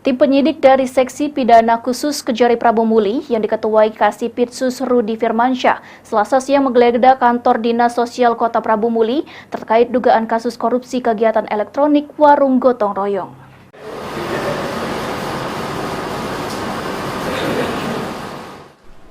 Tim penyidik dari Seksi Pidana Khusus Kejari Prabu Muli yang diketuai Kasipitsus Rudi Firmansyah Selasa siang menggeledah kantor Dinas Sosial Kota Prabu Muli terkait dugaan kasus korupsi kegiatan elektronik warung gotong royong.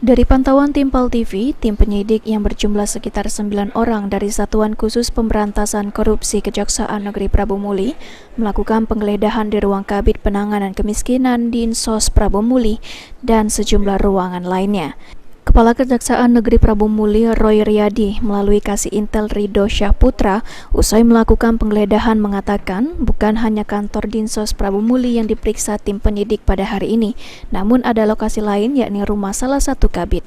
Dari pantauan tim PAL TV, tim penyidik yang berjumlah sekitar 9 orang dari Satuan Khusus Pemberantasan Korupsi Kejaksaan Negeri Prabu Muli melakukan penggeledahan di ruang Kabid Penanganan Kemiskinan Dinsos Prabu Muli dan sejumlah ruangan lainnya. Kepala Kejaksaan Negeri Prabu Muli Roy Riyadi melalui Kasih Intel Ridho Syahputra usai melakukan penggeledahan mengatakan bukan hanya kantor Dinsos Prabu Muli yang diperiksa tim penyidik pada hari ini, namun ada lokasi lain yakni rumah salah satu kabid.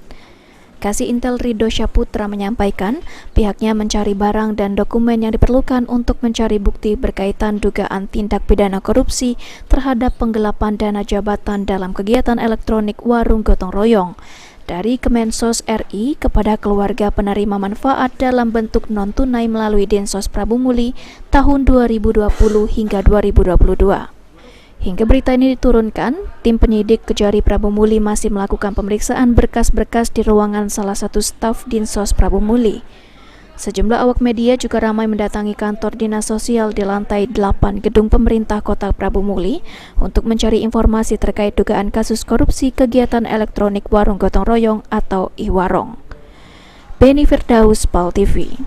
Kasih Intel Ridho Syahputra menyampaikan pihaknya mencari barang dan dokumen yang diperlukan untuk mencari bukti berkaitan dugaan tindak pidana korupsi terhadap penggelapan dana jabatan dalam kegiatan elektronik warung gotong royong dari Kemensos RI kepada keluarga penerima manfaat dalam bentuk non-tunai melalui Dinsos Prabu Muli tahun 2020 hingga 2022. Hingga berita ini diturunkan, tim penyidik Kejari Prabu Muli masih melakukan pemeriksaan berkas-berkas di ruangan salah satu staf Dinsos Prabu Muli. Sejumlah awak media juga ramai mendatangi kantor Dinas Sosial di lantai 8 gedung pemerintah Kota Prabu Muli untuk mencari informasi terkait dugaan kasus korupsi kegiatan elektronik warung gotong royong atau iwarong. Beni Firdaus, PAL TV.